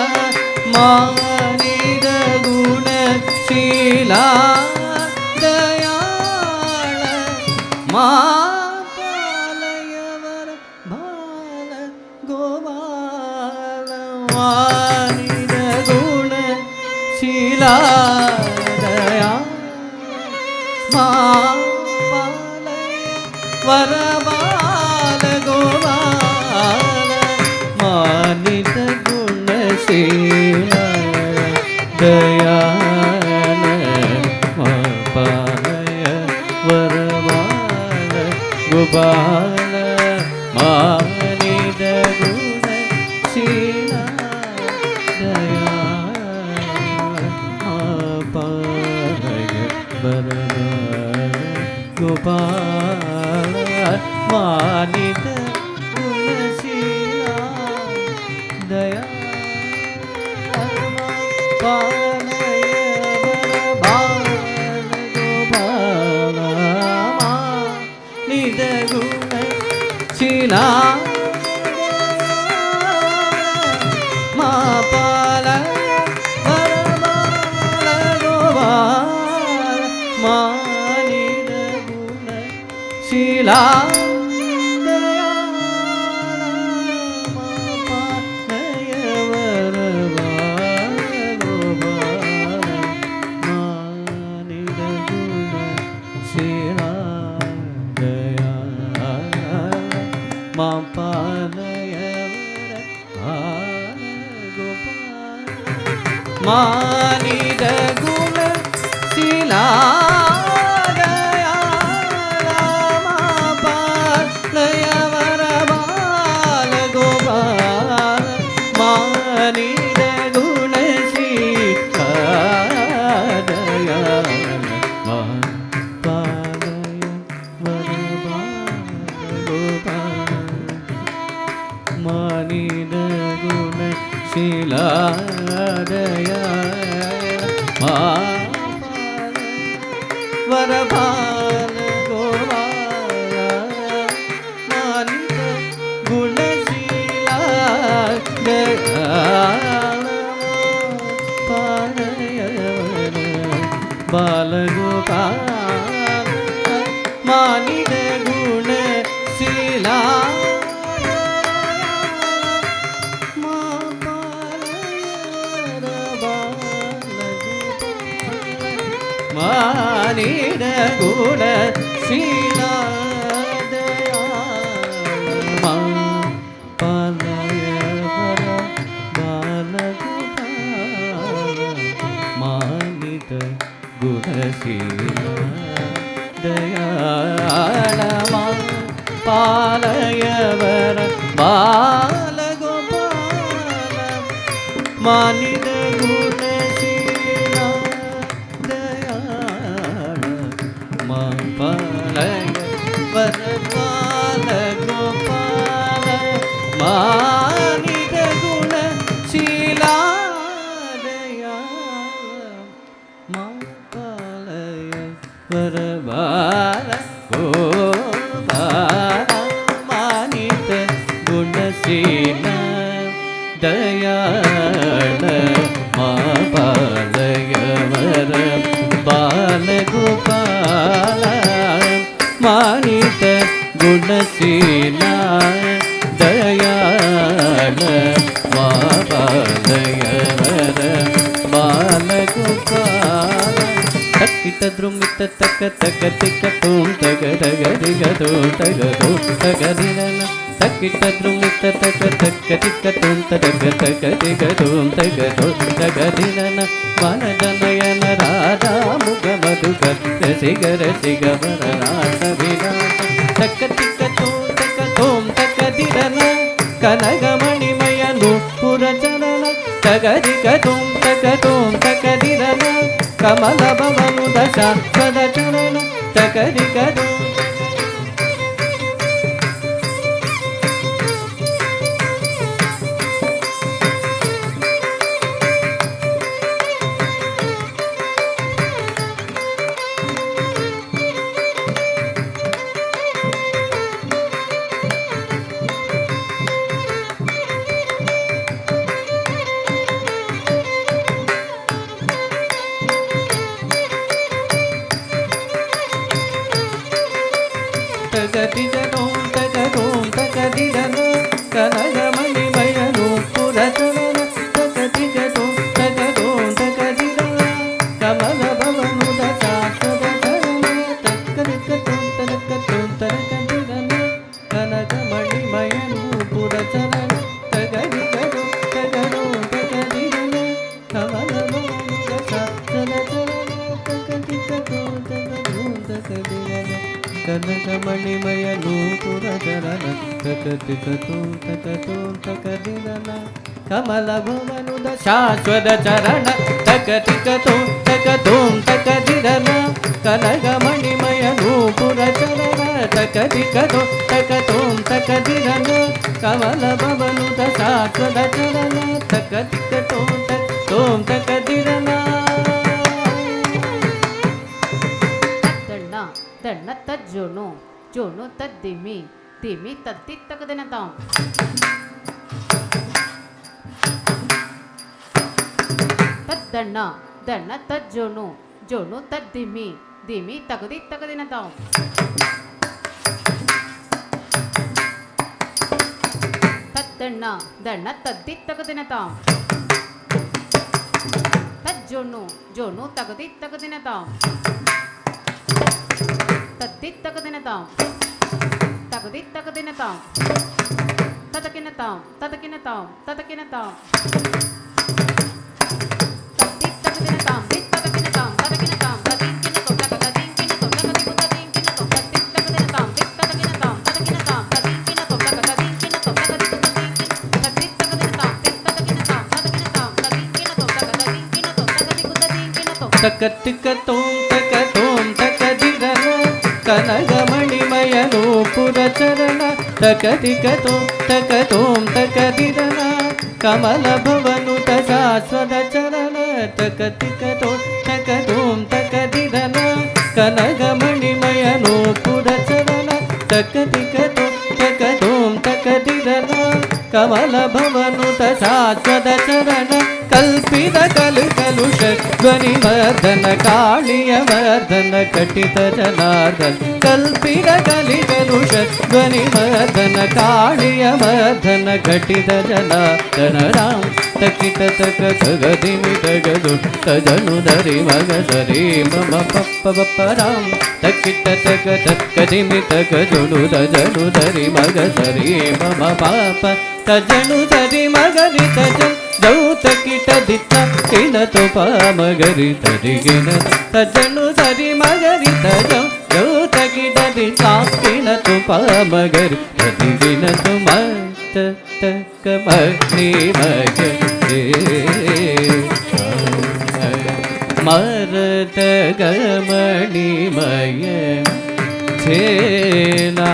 ಮಾನಿದ ಗುಣಶೀಲ ದಯಾಳ ಮಾ ಪಾಲಯ ವರಬಾಲ ಗೋಪಾಲ ಮಾನಿದ ಗುಣಶೀಲ ದಯಾಳ ಮಾ ಪಾಲಯ ವರಬಾಲ ಗೋಪಾಲ ಮಾನಿದ ಗುಣಶೀಲ ದಯಾಳ ಮಾ ಪಾಲಯ ವರಬಾಲ ಗೋಪಾಲ ಮಾನಿದ ಗುಣಶೀಲ ದಯಾಳ ಮಾ ಪಾಲಯ ವರಬಾಲ ಗೋಪಾಲ ಮಾನಿದ ಗುಣಶೀಲ ದಯಾಳ ಮಾ ಪಾಲಯ ವರಬಾಲ ಗೋಪಾಲ ಮಾನಿದ ಗುಣಶೀಲ ಮಾ ಶೀಲಾ ಮಾನಿದ ಗುಣ ಶೀಲಾ ಪಾಲಯವರ ಬಾಲ ಗೋಪಾಲ ಮಾನಿದ ಗುಣ ಶೀಲಾ ಮಾನಿದ ಗುಣ ಶೀಲಾ ವರಪಾಲ ಗೋಪಾಲ ಮಾನಿದ ಗುಣಶೀಲ ಬಾಲಗೋಪಾಲ ಮಾನಿದ ಗುಣಶೀಲ ಮಾನಿದ ಗುಣ ಶೀಲ ಪಾಲಯವರ ಬಾಲಗೋಪಾಲ ಮಾನಿದ ಗುಣಶೀಲ ದಯಾಳ ಪಾಲಯವರ ಬಾಲಗೋಪಾಲ ಮಾನಿದ ಗುಣಶೀಲ ಪಾಲಯ ವರಪಾಲ ಗೋಪಾಲ ಮಾನಿದ ಗುಣ ಶೀಲಾದಯ ಪಾಲಯ ವರಪಾಲ ಗೋಪಾಲ ಮಾನಿದ ಗುಣ ಶೀಲ ದಯಾಳ ಪಾಲಯ ವರ ಬಾಲ ಗೋಪಾಲ ಮಾನಿತ ಗುಣಶೀಲ ದಯಾಳ ಪಾಲಯವರ ಬಾಲ ಗೋಪಾಲ ತಕ್ಕಿಟ ದ್ರುಮಿತ ತಕ ತಕ ತಿಕ್ಕ ತೋಂ ತಗ ತಗ ದಿಗ ತೋ ತಗ ತೋ ತಗ ದಿರನ ತಕ್ಕಿಟ ದ್ರುಮಿತ ತಕ ತಕ ತಿಕ್ಕ ತೋಂ ತಗ ತಗ ದಿಗ ತೋಂ ತಗ ತೋ ತಗ ದಿರನ ವನಜನಯನ ರಾಧಾ ಮುಖ ಮಧುಕರ ಸಿಗರ ಸಿಗವರ ರಾಸ ವಿಲಾಸ ತಕ್ಕ ತಿಕ್ಕ ತೋಂ ತಕ ದಿರನ ಕನಗಮಣಿಮಯನು ಪುರಚರಣ ತಗದಿಕ ತೋಂ ತಕ ದಿರನ ಕಮಲ ಭವನು ದಶ ಸದ ಚರಣ ತಗದಿಕ ತಗದಿಜನೋಂ ತಗದಿರನ ಕನಗಮಣಿಮಯನು ಪುರಚರಣ ತಗದಿಜನೋಂ ತಗದಿರನ ಕಮಲ ಭವನು ದಶಾಶ್ವದ ಚರಣ ತಕ್ಕದಿಕ್ಕತೋಂ ತಗದಿರನ ಕನಗಮಣಿಮಯನು ಪುರಚರಣ ತಗದಿಗದು ತಗದಿರನ ಕಮಲ ಭವನು ದಶಾಶ್ವದ ಚರಣ ತಗದಿಕ್ಕತೋಂ ತಗದಿರನ ಕನಕಮಣಿಮಯ ನೂಪುರ ಚರಣ ತಕತಿಕತೋಂ ತಕದಿರನ ಕಮಲ ಭವನುದ ಶಾಶ್ವತ ಚರಣ ತಕತಿಕತೋಂ ತಕದಿರನ ಕನಕಮಣಿಮಯ ನೂಪುರ ಚರಣ ತಕತಿಕತೋಂ ತಕದಿರನ ಕಮಲ ಭವನುದ ಶಾಶ್ವತ ಚರಣ ತಕತಿಕತೋಂ ತಕದಿರನ ದಣ್ಣ ತಜ್ಜೋನು ಜೋನು ತದ್ದಿಮಿ ತಿಮಿ ತತ್ತಿ ತಗದಿನ ತಾಂ ತದ್ದಣ್ಣ ದಣ್ಣ ತಜ್ಜೋನು ಜೋನು ತದ್ದಿಮಿ ದಿಮಿ ತಗದಿನ ತಾಂ ದಣ್ಣ ದಣ್ಣ ತದ್ದಿ ತಗದಿನ ತಾಂ ತಜ್ಜೊಣ್ಣು ಜೊಣ್ಣು ತಗದಿ ತಗದಿನ ತಾಂ ತದ್ದಿ ತಗದಿನ ತಾಂ ತಗದಿ ತಗದಿನ ತಾಂ ತದಕಿನ ತಾಂ ತದಕಿನ ತಾಂ ತದಕಿನ ತಾಂ ತದ್ದಿ ತಗದಿನ ತಾಂ ದಿ ತದಕಿನ ತಾಂ ತದಕಿನ ತಾಂ ತದಿಂಕಿನ ತೊಟ್ಟಕ ತದಿಂಕಿನ ತೊಟ್ಟಕ ದಿಗುತದಿಂಕಿನ ತೊಟ್ಟ ದಿ ತಗದಿನ ತಾಂ ದಿ ತದಕಿನ ತಾಂ ತದಕಿನ ತಾಂ ತದಿಂಕಿನ ತೊಟ್ಟಕ ತದಿಂಕಿನ ತೊಟ್ಟಕ ದಿಗುತದಿಂಕಿನ ತದ್ದಿ ತಗದಿನ ತಾಂ ದಿ ತದಕಿನ ತಾಂ ತದಕಿನ ತಾಂ ತದಿಂಕಿನ ತೊಟ್ಟಕ ತದಿಂಕಿನ ತೊಟ್ಟಕ ದಿಗುತದಿಂಕಿನ ತೊಟ್ಟ ತಕತಿಕತೋಂ ತಕದಿರನ ಕನಗಮಣಿಮಯನು ಪುರಚರಣ ತಕತಿಕತೋಂ ತಕದಿರನ ಕಮಲ ಭವನುತ ಶಾಶ್ವತ ಚರಣ ತಕತಿಕತೋಂ ತಕದಿರನ ಕನಗಮಣಿಮಯನು ಪುರಚರಣ ತಕತಿಕತೋಂ ತಕದಿರನ ಕಮಲ ಭವನುತ ಶಾಶ್ವತ ಚರಣ ಕಲ್ಪಿತ ಕಲುಷ ಧ್ವನಿ ಮರ್ದನ ಕಾಳಿಯ ಮರ್ದನ ಕಟಿತ ಜನಾರ್ದನ ಕಲ್ಪಿತ ಕಲುಷ ಧ್ವನಿ ಮರ್ದನ ಕಾಳಿಯ ಮರ್ದನ ಕಟಿತ ಜನಾರ್ದನ ರಾಮ್ ತಕಿಟ ತಕ ತಗದಿಮಿ ತಗದು ತಜನು ಧರಿ ಮಗ ಸರಿ ಮಮ ಪಪ್ಪ ಬಪ್ಪ ರಾಮ್ ತಕಿಟ ತಕ ತಕ್ಕದಿಮಿ ತಗಜುಡು ತಜನು ಧರಿ ಮಗ ಸರಿ ಮಮ ಪಾಪ ತಜನು ಧರಿ ಮಗರಿ ತಜನ್ ಜೌತ ಕಿಟ ದಿತ್ತ ಕಿನ ತೋ ಪಾಮಗರಿ ತರಿಗಿನ ತಜನು ಸರಿ ಮಗರಿ ತಜಂ ಜೌತ ಕಿಟ ದಿತ್ತ ಕಿನ ತೋ ಪಾಮಗರಿ ತರಿಗಿನ ತೋ ಮತ ತಕ ಮನಿ ಮಗ ಮರತ ಗಮಣಿ ಮಯ ಛೇನಾ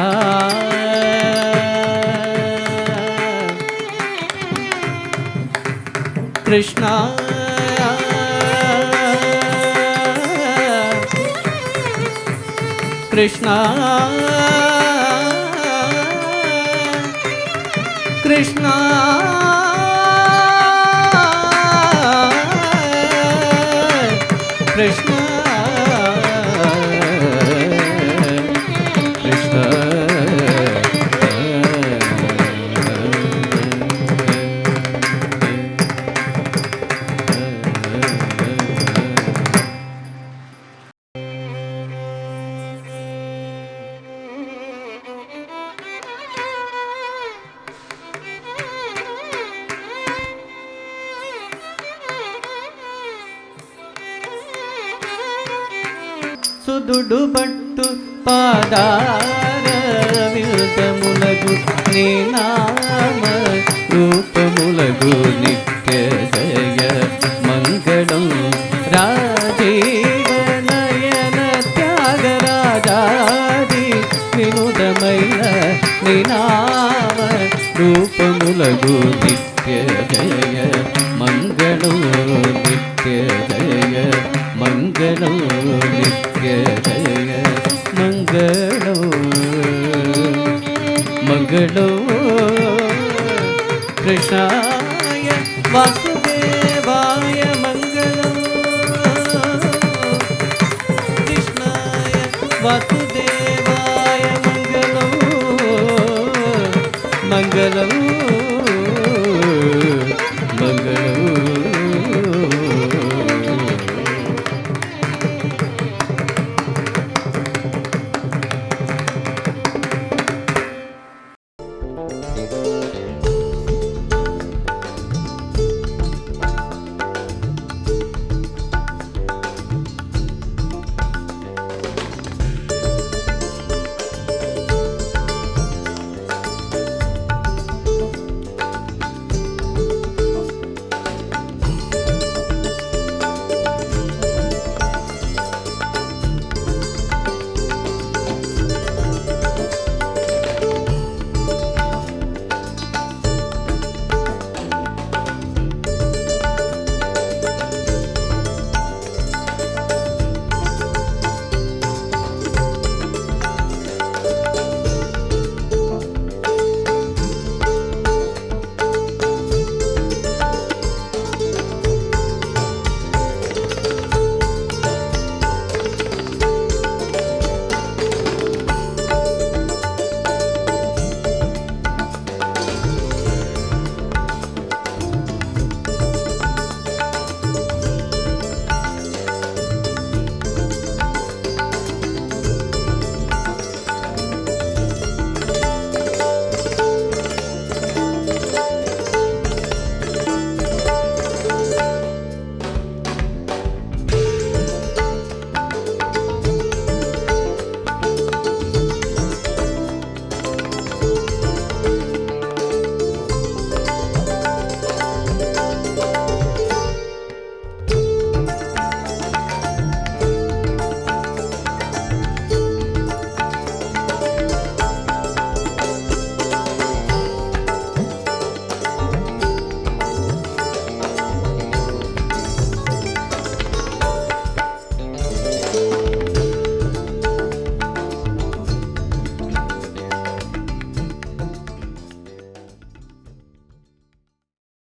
ಕೃಷ್ಣ ಕೃಷ್ಣ ಕೃಷ್ಣ ಕೃಷ್ಣ ಕೃಷ್ಣ ಸುದುಡು ಬಟ್ಟು ಪಾದಾರ ವಿರುದ್ಧ ಮುಲಗು ನೀನಾಮ ರೂಪ ಮುಲಗು ನಿತ್ಯ ಜಯ ಮಂಗಳಂ ರಾಜೀವ ನಯನ ತ್ಯಾಗರಾಜಾದಿ ವಿನುದಮಯ ನೀನಾಮ ರೂಪ ಮುಲಗು ನಿತ್ಯ ಜಯ ಮಂಗಳಂ ನಿತ್ಯ ಜಯ ಮಂಗಳಂ ನಿತ್ಯ ಜಯ ಮಂಗಳಂ ಮಂಗಳಂ ಕೃಷ್ಣಾಯ ವಾಸುದೇವಾಯ ಮಂಗಳಂ ಕೃಷ್ಣಾಯ ವಾಸುದೇವಾಯ ಮಂಗಳಂ ಮಂಗಳಂ